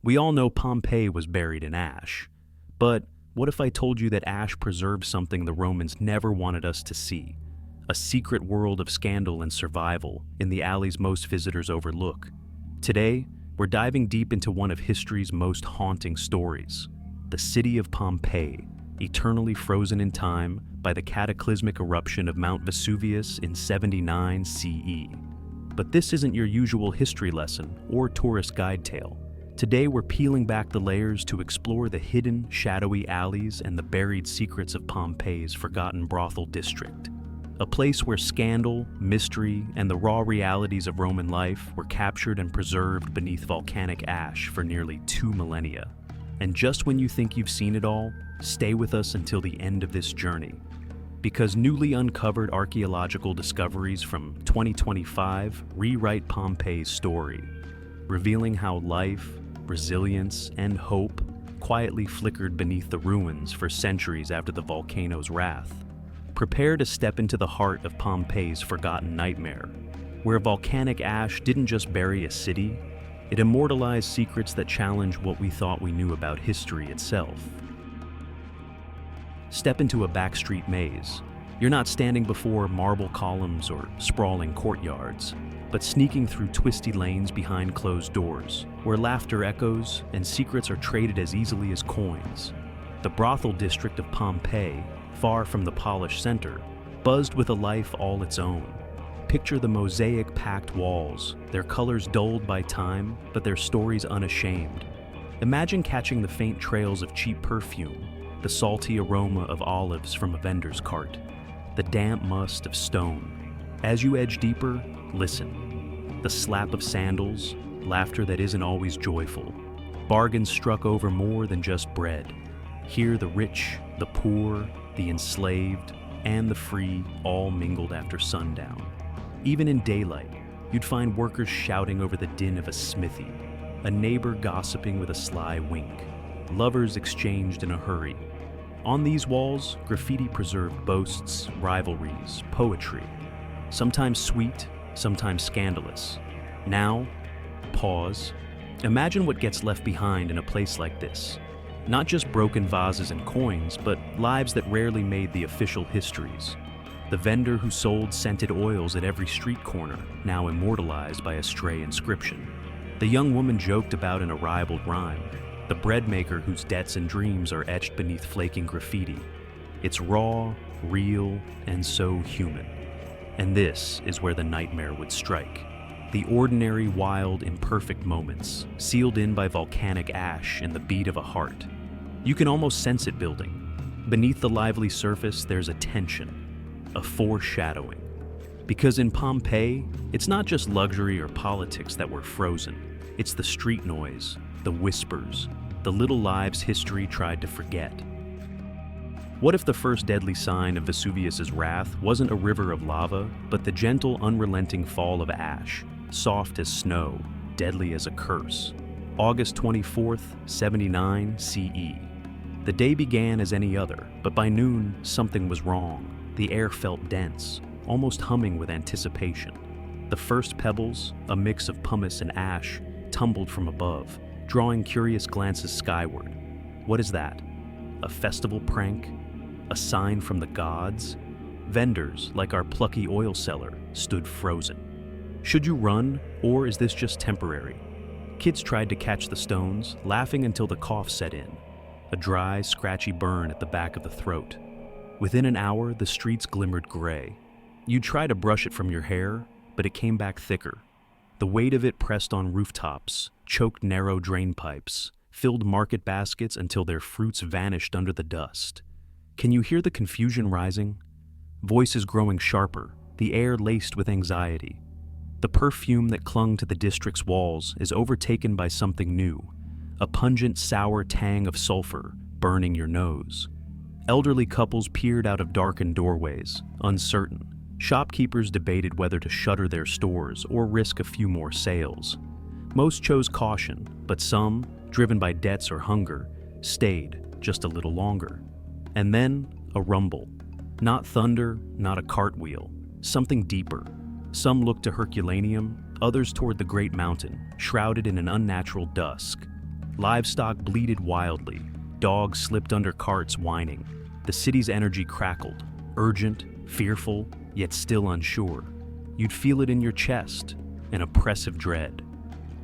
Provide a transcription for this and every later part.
We all know Pompeii was buried in ash. But what if I told you that ash preserved something the Romans never wanted us to see? A secret world of scandal and survival in the alleys most visitors overlook. Today, we're diving deep into one of history's most haunting stories, the city of Pompeii, eternally frozen in time by the cataclysmic eruption of Mount Vesuvius in 79 CE. But this isn't your usual history lesson or tourist guide tale. Today we're peeling back the layers to explore the hidden, shadowy alleys and the buried secrets of Pompeii's forgotten brothel district. A place where scandal, mystery, and the raw realities of Roman life were captured and preserved beneath volcanic ash for nearly 2 millennia. And just when you think you've seen it all, stay with us until the end of this journey. Because newly uncovered archaeological discoveries from 2025 rewrite Pompeii's story, revealing how life, resilience, and hope quietly flickered beneath the ruins for centuries after the volcano's wrath. Prepare to step into the heart of Pompeii's forgotten nightmare, where volcanic ash didn't just bury a city, it immortalized secrets that challenge what we thought we knew about history itself. Step into a backstreet maze. You're not standing before marble columns or sprawling courtyards, but sneaking through twisty lanes behind closed doors, where laughter echoes and secrets are traded as easily as coins. The brothel district of Pompeii, far from the polished center, buzzed with a life all its own. Picture the mosaic-packed walls, their colors dulled by time, but their stories unashamed. Imagine catching the faint trails of cheap perfume, the salty aroma of olives from a vendor's cart, the damp must of stone. As you edge deeper, listen. The slap of sandals, laughter that isn't always joyful. Bargains struck over more than just bread. Hear the rich, the poor, the enslaved, and the free all mingled after sundown. Even in daylight, you'd find workers shouting over the din of a smithy, a neighbor gossiping with a sly wink, lovers exchanged in a hurry. On these walls, graffiti preserved boasts, rivalries, poetry, sometimes sweet, sometimes scandalous. Now, pause. Imagine what gets left behind in a place like this. Not just broken vases and coins, but lives that rarely made the official histories. The vendor who sold scented oils at every street corner, now immortalized by a stray inscription. The young woman joked about in a ribald rhyme. The bread maker whose debts and dreams are etched beneath flaking graffiti. It's raw, real, and so human. And this is where the nightmare would strike. The ordinary, wild, imperfect moments, sealed in by volcanic ash and the beat of a heart. You can almost sense it building. Beneath the lively surface, there's a tension, a foreshadowing. Because in Pompeii, it's not just luxury or politics that were frozen. It's the street noise, the whispers, the little lives history tried to forget. What if the first deadly sign of Vesuvius's wrath wasn't a river of lava, but the gentle, unrelenting fall of ash, soft as snow, deadly as a curse? August 24th, 79 CE. The day began as any other, but by noon, something was wrong. The air felt dense, almost humming with anticipation. The first pebbles, a mix of pumice and ash, tumbled from above, drawing curious glances skyward. What is that? A festival prank? A sign from the gods? Vendors, like our plucky oil seller, stood frozen. Should you run, or is this just temporary? Kids tried to catch the stones, laughing until the cough set in. A dry, scratchy burn at the back of the throat. Within an hour, the streets glimmered gray. You'd try to brush it from your hair, but it came back thicker. The weight of it pressed on rooftops, choked narrow drain pipes, filled market baskets until their fruits vanished under the dust. Can you hear the confusion rising? Voices growing sharper, the air laced with anxiety. The perfume that clung to the district's walls is overtaken by something new, a pungent, sour tang of sulfur burning your nose. Elderly couples peered out of darkened doorways, uncertain. Shopkeepers debated whether to shutter their stores or risk a few more sales. Most chose caution, but some, driven by debts or hunger, stayed just a little longer. And then, a rumble. Not thunder, not a cartwheel, something deeper. Some looked to Herculaneum, others toward the great mountain, shrouded in an unnatural dusk. Livestock bleated wildly. Dogs slipped under carts whining. The city's energy crackled, urgent, fearful, yet still unsure. You'd feel it in your chest, an oppressive dread.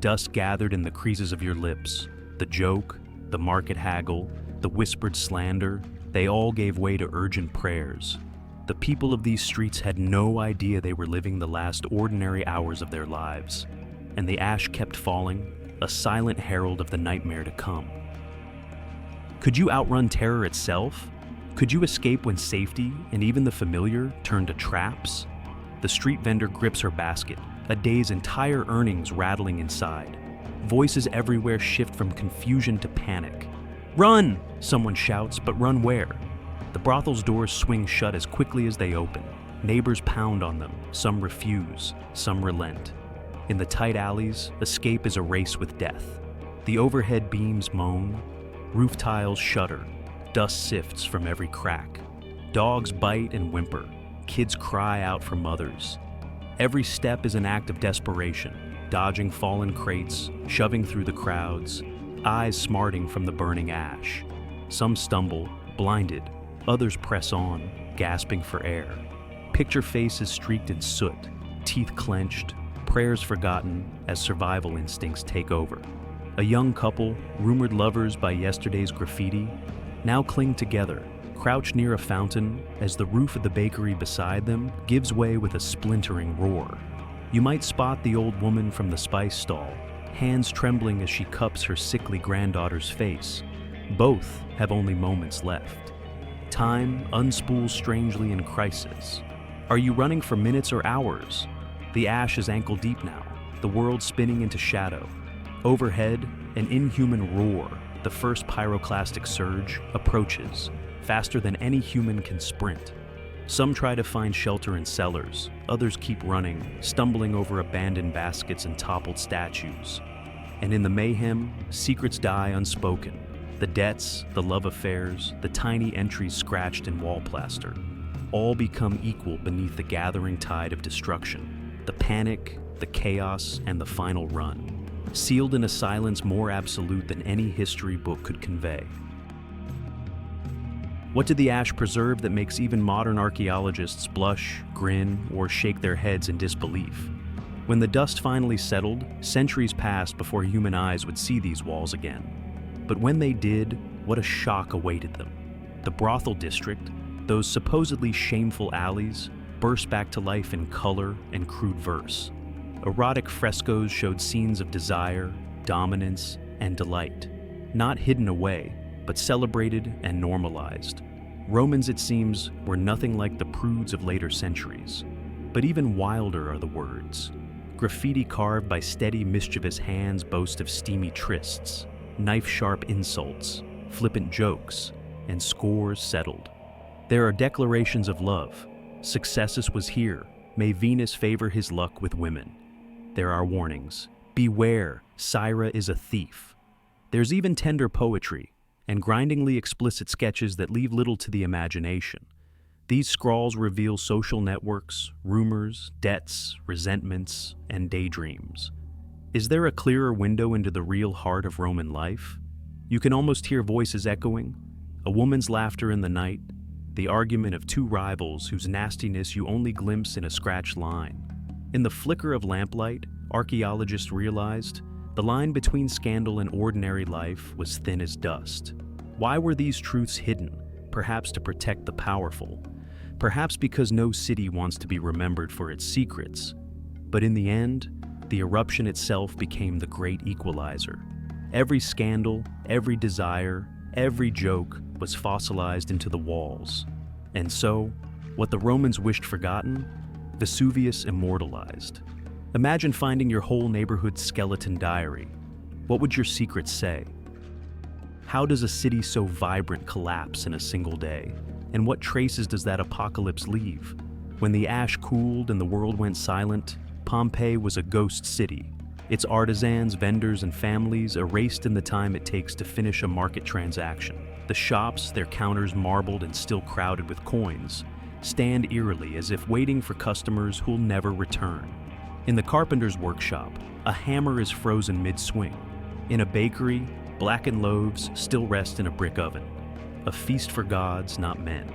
Dust gathered in the creases of your lips. The joke, the market haggle, the whispered slander, they all gave way to urgent prayers. The people of these streets had no idea they were living the last ordinary hours of their lives, and the ash kept falling, a silent herald of the nightmare to come. Could you outrun terror itself? Could you escape when safety and even the familiar turned to traps? The street vendor grips her basket, a day's entire earnings rattling inside. Voices everywhere shift from confusion to panic. "Run!" someone shouts, but run where? The brothel's doors swing shut as quickly as they open. Neighbors pound on them. Some refuse, some relent. In the tight alleys, escape is a race with death. The overhead beams moan. Roof tiles shudder. Dust sifts from every crack. Dogs bite and whimper. Kids cry out for mothers. Every step is an act of desperation, dodging fallen crates, shoving through the crowds, eyes smarting from the burning ash. Some stumble, blinded. Others press on, gasping for air. Picture faces streaked in soot, teeth clenched, prayers forgotten as survival instincts take over. A young couple, rumored lovers by yesterday's graffiti, now cling together, crouched near a fountain as the roof of the bakery beside them gives way with a splintering roar. You might spot the old woman from the spice stall, hands trembling as she cups her sickly granddaughter's face. Both have only moments left. Time unspools strangely in crisis. Are you running for minutes or hours? The ash is ankle deep now, the world spinning into shadow. Overhead, an inhuman roar, the first pyroclastic surge, approaches, faster than any human can sprint. Some try to find shelter in cellars, others keep running, stumbling over abandoned baskets and toppled statues. And in the mayhem, secrets die unspoken. The debts, the love affairs, the tiny entries scratched in wall plaster, all become equal beneath the gathering tide of destruction. The panic, the chaos, and the final run, sealed in a silence more absolute than any history book could convey. What did the ash preserve that makes even modern archaeologists blush, grin, or shake their heads in disbelief? When the dust finally settled, centuries passed before human eyes would see these walls again. But when they did, what a shock awaited them. The brothel district, those supposedly shameful alleys, burst back to life in color and crude verse. Erotic frescoes showed scenes of desire, dominance, and delight, not hidden away, but celebrated and normalized. Romans, it seems, were nothing like the prudes of later centuries. But even wilder are the words. Graffiti carved by steady, mischievous hands boast of steamy trysts, knife-sharp insults, flippant jokes, and scores settled. There are declarations of love. Successus was here. May Venus favor his luck with women. There are warnings. Beware, Syra is a thief. There's even tender poetry, and grindingly explicit sketches that leave little to the imagination. These scrawls reveal social networks, rumors, debts, resentments, and daydreams. Is there a clearer window into the real heart of Roman life? You can almost hear voices echoing, a woman's laughter in the night, the argument of two rivals whose nastiness you only glimpse in a scratched line. In the flicker of lamplight, archaeologists realized the line between scandal and ordinary life was thin as dust. Why were these truths hidden? Perhaps to protect the powerful. Perhaps because no city wants to be remembered for its secrets. But in the end, the eruption itself became the great equalizer. Every scandal, every desire, every joke was fossilized into the walls. And so, what the Romans wished forgotten, Vesuvius immortalized. Imagine finding your whole neighborhood's skeleton diary. What would your secrets say? How does a city so vibrant collapse in a single day? And what traces does that apocalypse leave? When the ash cooled and the world went silent, Pompeii was a ghost city. Its artisans, vendors, and families erased in the time it takes to finish a market transaction. The shops, their counters marbled and still crowded with coins, stand eerily as if waiting for customers who'll never return. In the carpenter's workshop, a hammer is frozen mid-swing. In a bakery, Blackened loaves still rest in a brick oven. A feast for gods, not men.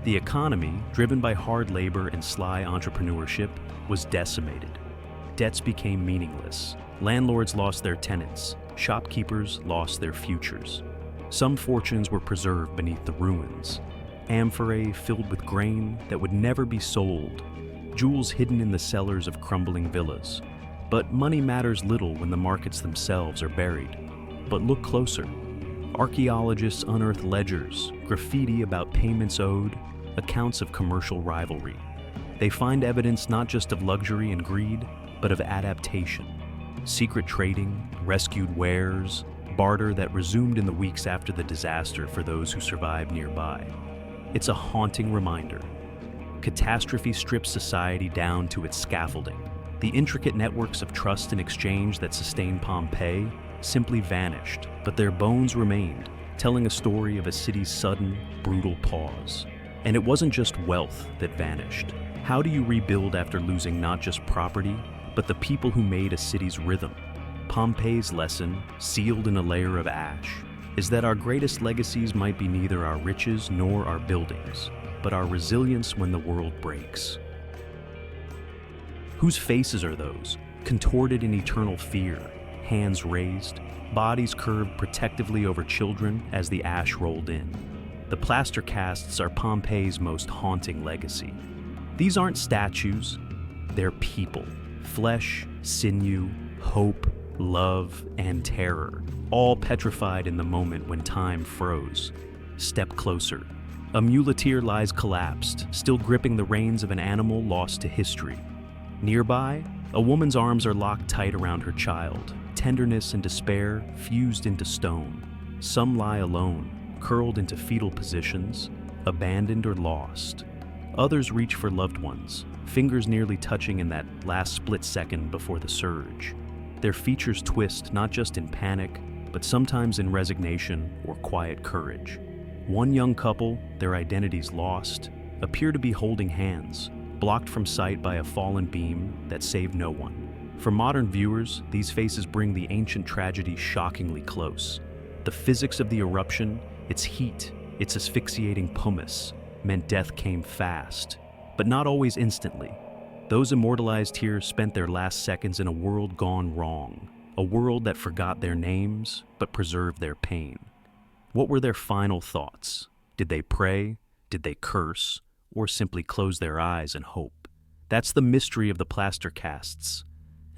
The economy, driven by hard labor and sly entrepreneurship, was decimated. Debts became meaningless. Landlords lost their tenants. Shopkeepers lost their futures. Some fortunes were preserved beneath the ruins. Amphorae filled with grain that would never be sold. Jewels hidden in the cellars of crumbling villas. But money matters little when the markets themselves are buried. But look closer. Archaeologists unearth ledgers, graffiti about payments owed, accounts of commercial rivalry. They find evidence not just of luxury and greed, but of adaptation. Secret trading, rescued wares, barter that resumed in the weeks after the disaster for those who survived nearby. It's a haunting reminder. Catastrophe strips society down to its scaffolding. The intricate networks of trust and exchange that sustained Pompeii simply vanished, but their bones remained, telling a story of a city's sudden, brutal pause. And it wasn't just wealth that vanished. How do you rebuild after losing not just property, but the people who made a city's rhythm? Pompeii's lesson, sealed in a layer of ash, is that our greatest legacies might be neither our riches nor our buildings, but our resilience when the world breaks. Whose faces are those, contorted in eternal fear, hands raised, bodies curved protectively over children as the ash rolled in? The plaster casts are Pompeii's most haunting legacy. These aren't statues, they're people. Flesh, sinew, hope, love, and terror, all petrified in the moment when time froze. Step closer. A muleteer lies collapsed, still gripping the reins of an animal lost to history. Nearby, a woman's arms are locked tight around her child, tenderness and despair fused into stone. Some lie alone, curled into fetal positions, abandoned or lost. Others reach for loved ones, fingers nearly touching in that last split second before the surge. Their features twist not just in panic, but sometimes in resignation or quiet courage. One young couple, their identities lost, appear to be holding hands, blocked from sight by a fallen beam that saved no one. For modern viewers, these faces bring the ancient tragedy shockingly close. The physics of the eruption, its heat, its asphyxiating pumice, meant death came fast, but not always instantly. Those immortalized here spent their last seconds in a world gone wrong, a world that forgot their names but preserved their pain. What were their final thoughts? Did they pray? Did they curse? Or simply close their eyes and hope? That's the mystery of the plaster casts,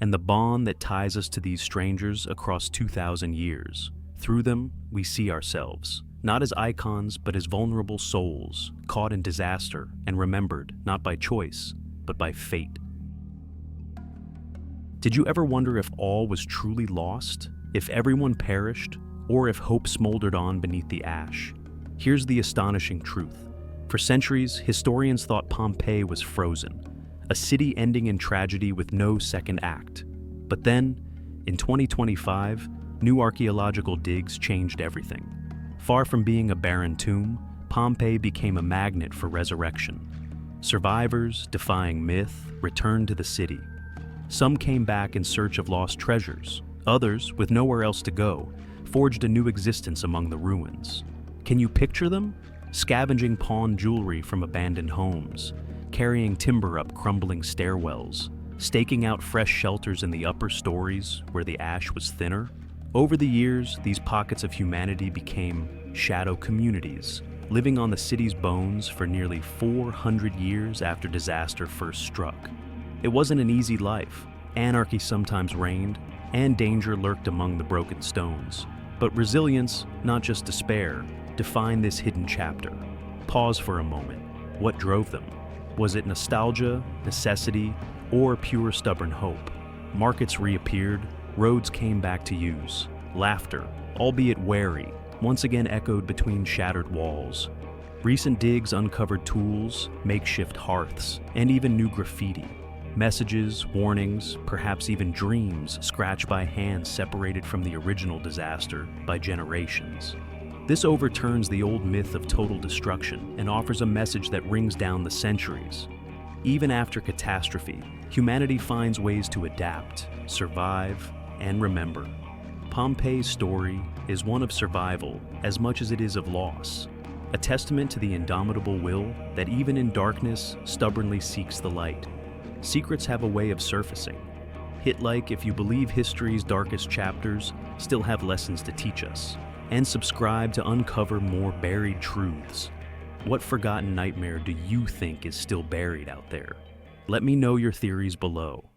and the bond that ties us to these strangers across 2,000 years. Through them, we see ourselves, not as icons, but as vulnerable souls, caught in disaster and remembered not by choice, but by fate. Did you ever wonder if all was truly lost? If everyone perished? Or if hope smoldered on beneath the ash? Here's the astonishing truth. For centuries, historians thought Pompeii was frozen, a city ending in tragedy with no second act. But then, in 2025, new archaeological digs changed everything. Far from being a barren tomb, Pompeii became a magnet for resurrection. Survivors, defying myth, returned to the city. Some came back in search of lost treasures. Others, with nowhere else to go, forged a new existence among the ruins. Can you picture them? Scavenging pawned jewelry from abandoned homes, carrying timber up crumbling stairwells, staking out fresh shelters in the upper stories where the ash was thinner. Over the years, these pockets of humanity became shadow communities, living on the city's bones for nearly 400 years after disaster first struck. It wasn't an easy life. Anarchy sometimes reigned, and danger lurked among the broken stones. But resilience, not just despair, defined this hidden chapter. Pause for a moment. What drove them? Was it nostalgia, necessity, or pure stubborn hope? Markets reappeared, roads came back to use. Laughter, albeit wary, once again echoed between shattered walls. Recent digs uncovered tools, makeshift hearths, and even new graffiti. Messages, warnings, perhaps even dreams scratched by hands separated from the original disaster by generations. This overturns the old myth of total destruction and offers a message that rings down the centuries. Even after catastrophe, humanity finds ways to adapt, survive, and remember. Pompeii's story is one of survival as much as it is of loss, a testament to the indomitable will that even in darkness stubbornly seeks the light. Secrets have a way of surfacing. Hit like if you believe history's darkest chapters still have lessons to teach us, and subscribe to uncover more buried truths. What forgotten nightmare do you think is still buried out there? Let me know your theories below.